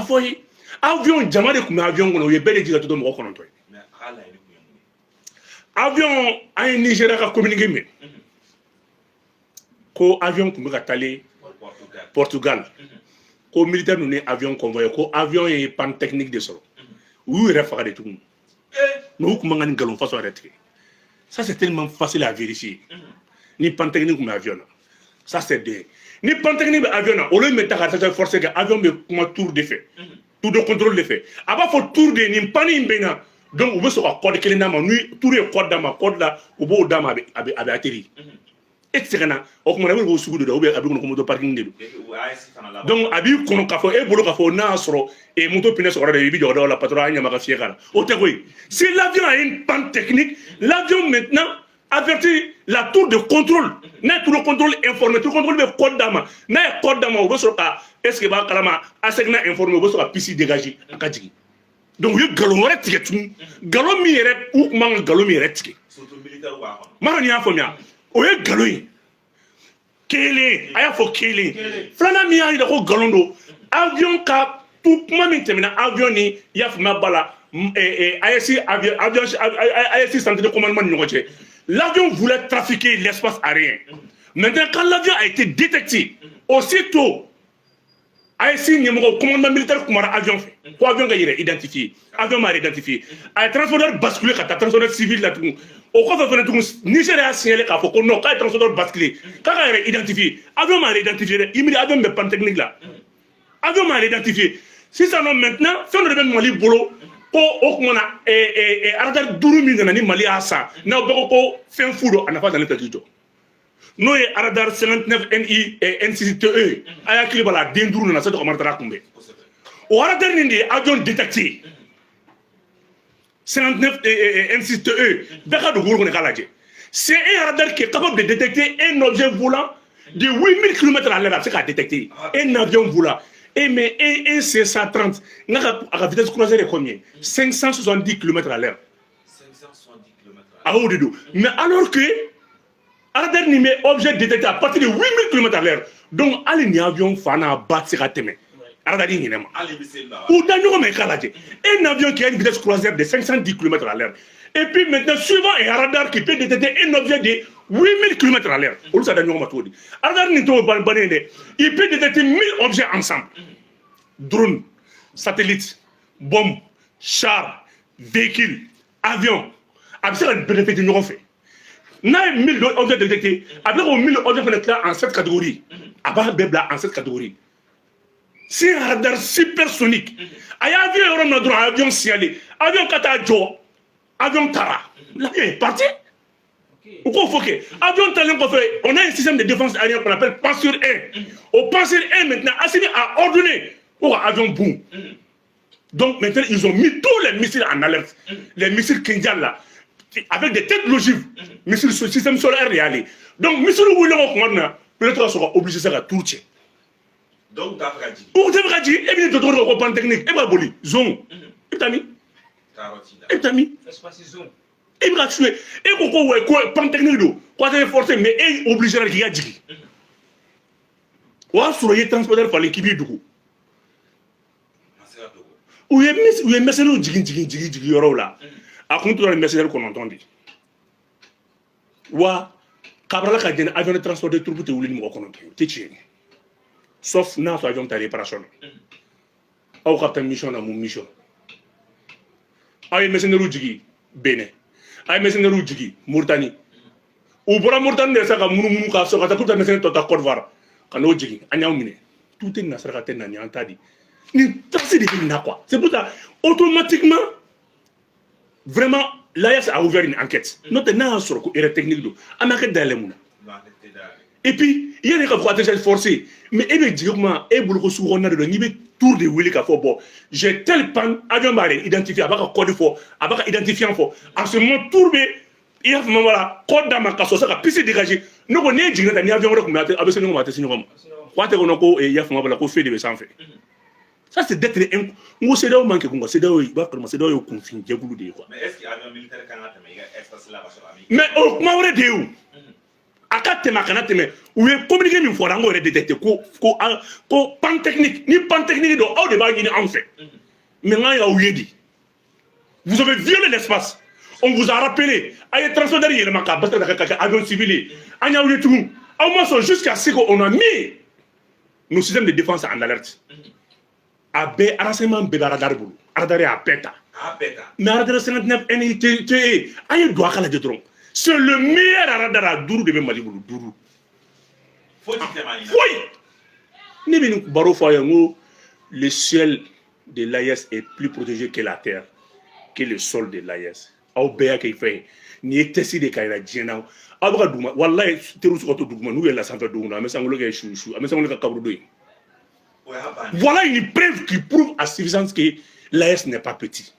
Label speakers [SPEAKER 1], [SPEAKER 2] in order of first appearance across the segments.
[SPEAKER 1] foye avion jama de kun avion kono ye bele jiga to mo kono to avion ay Nigeria ka communiquer me ko avion kun ka tali Portugal ko militaire nous ne avion convoyé ko avion est panne technique de solo ou refa de tout nous kuma ngani galon façon arrêter ça c'est tellement facile à vérifier ni panne technique comme avion ça c'est des ni panne technique avion au lieu de mettre à forcer que avion me comment tour de fait tour de contrôle de fait aba faut tour de ni panne imbena donc on veut se code que na ma nuit tour de code dans ma code là au beau dama abi atterri etc. o kuma na go sugu do abi ko moto parking de donc abi kono ka fo e bolo ka fo na soro et moto pine soro de bi jodo la patron anya maka fiekala o te koy si l'avion a une panne technique l'avion maintenant avertit la tour de contrôle na tour de contrôle informé tour de contrôle be code dama na code dama o soro ka est-ce que ba kalama asegna informé o soro ka pisi dégager akadigi donc yo galon wara tiketu galon mi yere ou man galon mi yere tike surtout militaire wa marani ya fomia o ye galon ye kele aya fo kele flana mi ya ko galon do avion ka tout kuma min temina avion ni ya fuma bala ASC centre de commandement ni ngoche l'avion voulait trafiquer l'espace aérien maintenant quand l'avion a été détecté aussitôt ASC ni mo commandement militaire kumara avion fait ko avion ga yire identifié avion m'a identifié a transporteur basculé ka transporteur civil la tout au quoi fait tout Nigeria a signalé ka fo ko non ka transporteur basculé ka ga yire identifié avion m'a identifié immédiat avion me panne technique là avion m'a identifié si ça non maintenant fait le même Mali bolo ko o kuma na radar duru mi na ni Mali asa na o ko fin fudo ana fa dans le territoire no ye radar 59 NI NCTE aya kili bala den duru na sa to martara kumbe o radar ni avion détecté 59 NCTE daga do gurgo ne kalaje c'est un radar qui est capable de détecter un objet volant de 8000 km à l'heure, c'est qu'à détecter un avion volant. Et mais un C-130, à la vitesse croisée de combien 570 km à l'heure. 570 km à l'heure. Mais alors que, à la dernière objet détecté à partir de 8000 km à l'heure, donc, allez, avion fana battre à teme. Un avion qui a une vitesse croisière de 510 km à l'heure. Et puis maintenant, suivant un radar qui peut détecter un objet de 8000 km à l'heure. Il peut détecter 1000 objets ensemble. Drones, satellites, bombes, chars, véhicules, avions. Après, ça peut détecter nous fait. Nous avons 1000 objets détectés. Après, 1000 objets en 7 catégories. Après, en 7 catégories. C'est un radar supersonique. Il y a un avion signalé, avion Katajo, avion Tara. L'avion est parti. Avion Tara, on a un système de défense aérienne qu'on appelle Pansur 1. Au Pansur 1, maintenant, Assimi a ordonné pour avion boom. Donc maintenant, ils ont mis tous les missiles en alerte. Les missiles Kindial là, avec des têtes logiques, missiles sur le système solaire réel. Donc, missiles où ils ont peut-être sera obligé de faire tout. Donc, Davradi. Pour Davradi, et bien, tu dois reprendre technique. Et bien, Boli, zone. Et t'as mis. Et t'as mis. Et bien, tu es. Et pourquoi, quoi, pan technique, quoi, t'es forcé, mais est obligé à dire. Ou à sourire transporteur par l'équipe du coup. Ou est mercenaire, djigi, là. À contre les mercenaires qu'on entend. Ou à Cabral, qui a un avion de transport de troupes, ou l'île, qu'on entend. T'es chié. Sauf dans l'avion de réparation. Au capitaine mission dans mon mission. Aïe, mercenaire Djigi, Bénin. Aïe, mercenaire Djigi, Mauritanie. Ou pour la Mauritanie, ça va mounou ka so ka tout un mercenaire tota Côte d'Ivoire. Quand on Djigi, Agnaou Mine. Tout est nasra ka tenani antadi. Ni taxi de na quoi. C'est pour ça automatiquement vraiment l'AS a ouvert une enquête. Notre na sur ko erreur technique do. Amaka dalemuna. Et puis, il y a des cas déjà forcés. Mais il y a des gens qui ont des tour de Willy Kafo. J'ai tel pan, avion barré, identifié, avec un code fort, avec un identifiant fort. En ce moment, tourné, il y a un code dans ma casse, ça a pu se dégager. Nous avons des gens qui ont avion avec ce nom, avec ce nom. Quoi que nous il y a un fait de sans fait. Ça, c'est d'être un. Moi, c'est là où manque, c'est là où il va commencer, c'est là où il confine. Mais est-ce qu'il y a un militaire qui a un espace là? Mais, comment on est où? akatema kana teme ou est communiqué min fora ngo détecter ko pan technique ni pan technique do aw de ba ni en fait mais nga ya uyedi vous avez violé l'espace on vous a rappelé ay transfert yele maka parce que avion civil anya uye tout au moins jusqu'à ce qu'on a mis nos systèmes de défense en alerte abe renseignement be radar bulu radar ya peta mais radar 59 NIT ay do akala de tron c'est le meilleur radar à Dourou de Mali bulu Dourou faut ni bini baro foyango le ciel de l'AES est plus protégé que la terre que le sol de l'AES aw beya kay fay ni tessi de kayra djena abra duma wallahi teru su ko to duguma nu yella sanfa duguna mais sangolo kay chouchou mais sangolo ka kabru doy voilà une preuve qui prouve à suffisance que l'AES n'est pas petit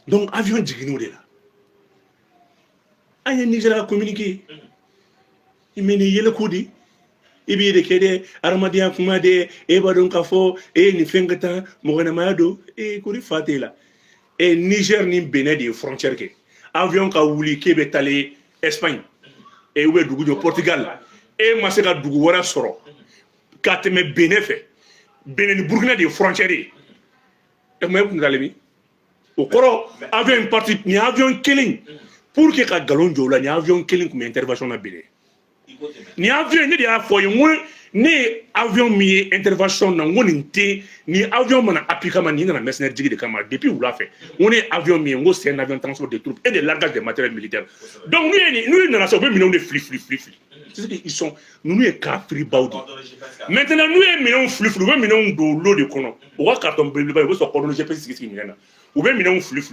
[SPEAKER 1] donc avion djigino de là anya Nigeria communiqué imeni yele kodi ibi de kede armadia kuma de e badon kafo e ni fengata mo gana mayado e kuri fatela et Niger ni Bénin des frontières que avion ka wuli kebe tale Espagne et ou dugu do Portugal et maseka dugu wara soro kateme Bénin fait Bénin Burkina des frontières et mais vous allez au koro avion une partie ni avion killing pour que ka galon jola ni avion killing comme intervention na Bénin ni avion ni dia foye ni avion mi intervention na ngoni té ni avion mana appliquement ni na mercenaire digi de kama depuis où l'a fait on est avion mi ngo c'est un avion de transport de troupes et de largage de matériel militaire donc nous na nation 20 millions de flip c'est ce qu'ils sont nous est capri baudi maintenant nous est millions flip 20 millions de lot de kono o wa carton bleu ba so kono GPS qui ni na ou 20 millions flip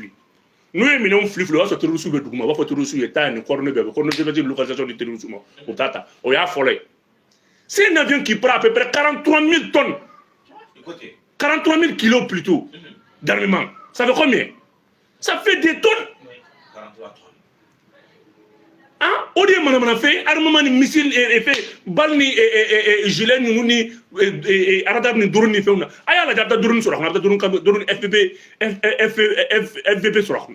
[SPEAKER 1] nous est millions flip wa so turu su be duguma wa fa turu su eta ni kono be kono de localisation de turu su mo o tata o ya folé. C'est un avion qui prend à peu près 43 000 tonnes. 43 000 kilos plutôt d'armement. Ça fait combien? Ça fait des tonnes.
[SPEAKER 2] 43 tonnes.
[SPEAKER 1] Hein? Au lieu de faire armement, missile, fait balle, gilet, ni radar, ni drone, ni fait. Aïe, la drone sur la drone FVP sur la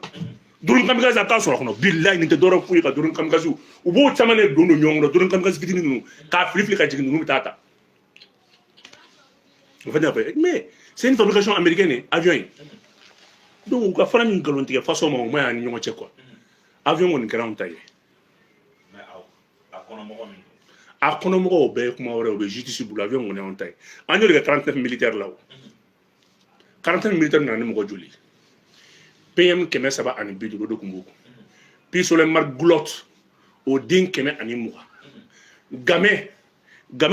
[SPEAKER 1] drone kamikaze ata sur la billahi ni te dora fuyi ka drone kamikaze ou bo chamane dono nyongo drone kamikaze fitini nu ka flip ka jigini nu tata mais c'est une fabrication américaine avion donc ka fara min galontige façon mo ma ni nyongo che quoi avion on grand taille
[SPEAKER 2] mais akono mo min
[SPEAKER 1] akono mo be kuma wore be justice bu l'avion on est en taille anyo de 39 militaires là 49 militaires na ni mo joli PM keme saba ani bidu do kumbuko puis sur le mark glot au din keme ani muka game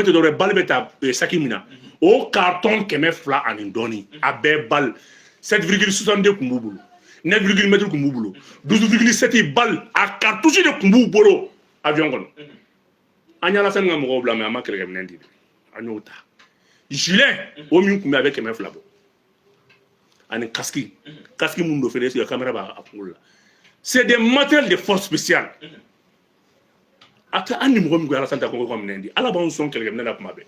[SPEAKER 1] te dore balbeta sakimina au carton keme fla ani doni abe bal 7,62 kumbubulu 9,m kumbubulu 12,7 bal a cartouche de kumbubulu avion kono anya la senga mo bla me amakere kemendi anyota gilet o mi kumbe avec keme fla bo ani casque mundo fait sur la caméra ba apula c'est des matériels de force spéciale ata ani mo ngwa la santa ko ko mnendi ala ba on son kelke mnenda kuma be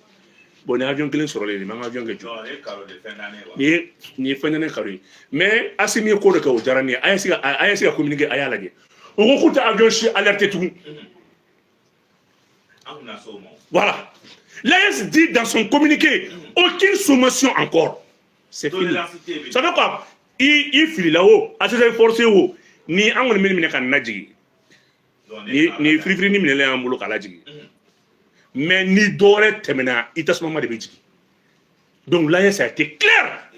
[SPEAKER 1] bon avion kelen sur les ma avion ke
[SPEAKER 2] non les carreaux de fin d'année
[SPEAKER 1] ni fin d'année carré mais asimi ko de ko jarani ayasi communiquer ayala di on ko ta avion chi alerté tout voilà l'AES dit dans son communiqué aucune sommation encore. C'est fini. Ça veut quoi? Il file là-haut, à ces forces haut, ni en on mine kan nadji. Ni free ni mine en bolo kala dji. Mais ni dore temena itasma de bidji. Donc là ça a été clair.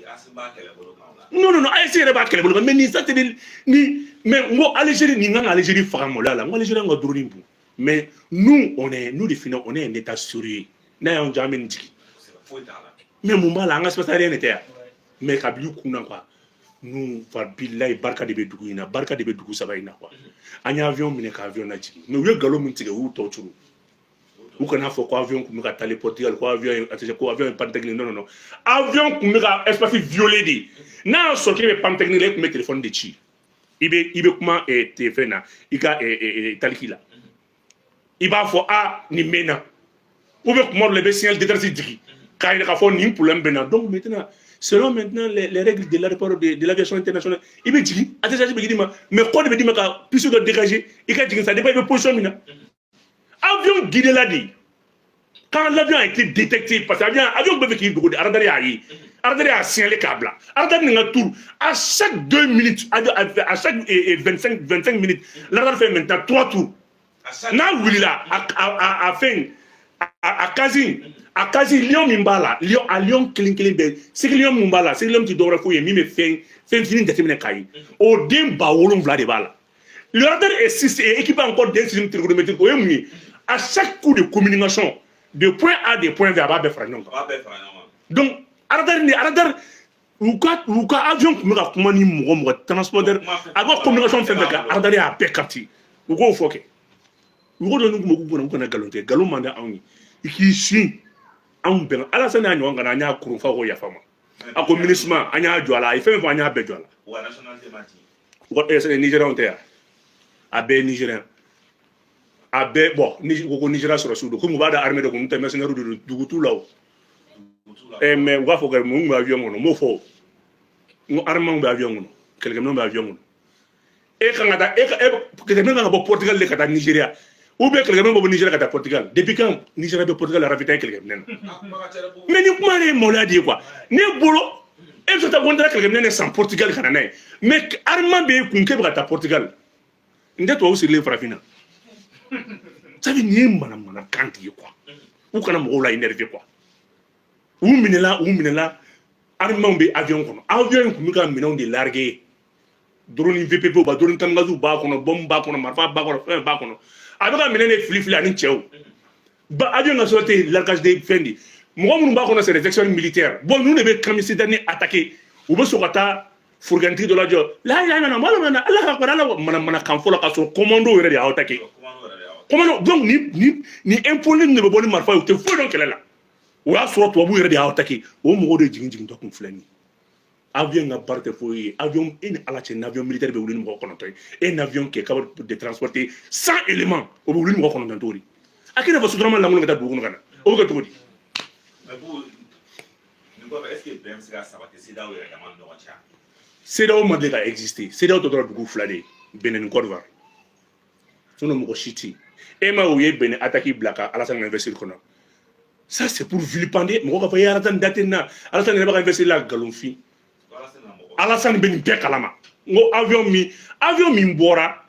[SPEAKER 1] Non, AES est pas clair, mais ni ça ni mais moi Algérie ni ngang Algérie famo là, moi Algérie nga droni bu. Mais nous nous définons on est un état sérieux. Na on jamais dji. Mais mon mal en espèce rien n'était. Mais kabilu kuna quoi nous va billahi barka de bedugu ina barka de bedugu saba ina quoi anya avion mine ka avion na ji mais we galo mun tige wu to turu ou kana fo ko avion kuma ka tale Portugal ko avion ko avion pantechnique non avion kuma ka espace violé di na so ke pantechnique le kuma téléphone de chi ibe kuma téléphone na ika talikila iba fo a ni mena ou be kuma le be signal de transit digi ka ina ka fo ni problème bena donc maintenant selon maintenant les règles de l'aéroport de l'aviation internationale, il veut dire, mais quand il veut dire que puisse dégager, il va dire ça dépend de position. avion guidé l'a dit. Quand l'avion a été détecté, parce que l'avion peut faire qu'il Ardari a signalé câble. Ardari n'a tout. À chaque 2 minutes, à chaque 25 minutes, l'Ardari fait maintenant 3 tours. N'a voulu là, à fin, à quasi Lyon Mimbala, Lyon à Lyon Kling, c'est que Lyon Mimbala, c'est l'homme qui doit fouiller, mais fait fini d'être caillé. Au Demba, au long de Bala. Le radar est équipé encore d'un système trigonométrique. À chaque coup de communication, de point A, de point vers bas, donc, radar, ou quoi, avion qui me raconte mon transporteur, avoir communication fait avec radar et à pécati. Ou quoi, faut que. Ou quoi, nous avons galonté, galon manda en qui suit en ben. À la scène, on a un courant fort ya fama. A communisme, on a jouala, il fait un peu de jouala.
[SPEAKER 2] Ou à nationalité mati.
[SPEAKER 1] What is a Nigerian there? Abe Nigerian. Abe, bon, Nigeria sur le sud. Comme on va dans l'armée de communauté mercenaire de Dougoutou là-haut. Mais on va faire que mon avion, mon faux. Mon armement d'avion, quelqu'un nom d'avion. Et quand on a, quelqu'un n'a pas Portugal, les Qatar Nigeria. Ou bien quelqu'un n'a pas Nigeria, Qatar Portugal. Depuis quand Nigeria de Portugal a ravitaillé quelqu'un? Mais nous, comment les mots là dit quoi? Ne boulot. Et je t'avoue que quelqu'un n'est sans Portugal, Canada. Mais armement bien qu'on kébra à Portugal. Ndé toi aussi les frafina. Ça veut dire madame quand quoi. Ou quand on l'a énervé quoi. Ou minela, armement bien avion kono. Avion qu'on nous a mené de larguer. Drone VPP ba drone tangazu ba kono, bombe ba kono, marfa ba kono, fin ba kono. Avec un mené flifli ani tchèo. Ba avion a sauté largage des fendi. Moi mon ba kono c'est des actions militaires. Bon nous ne veut comme ces derniers attaquer. Ou bien sokata fourganti de la jo. Là Allah mana kan fola ka so commando yere ya attaquer. Commando donc ni imposer ne be boni marfa ou te fo donc là. Ou a so to bu yere ya attaquer. O mo de jigin to kun flani. Avion a parte foyer, avion un avion militaire be wulin mo kono toy. Un avion qui est capable de transporter 100 éléments au wulin mo kono tantori. Akina va soudrement la ngata bu ngana. O ga to di.
[SPEAKER 2] Mais vous est-ce que BMC a sabaté c'est là où il demande de recherche.
[SPEAKER 1] C'est là où Mandela a existé. C'est là où tu as beaucoup fladé. Benin Côte d'Ivoire. Son nom est Chiti. Et ma ouye Benin attaqué Blaka à la salle d'investir. Ça c'est pour vilipender. Mais on va pas y aller d'Athéna. À la salle d'investir investir là galonfi. À la salle Benin Bekalama. Avion mi bora.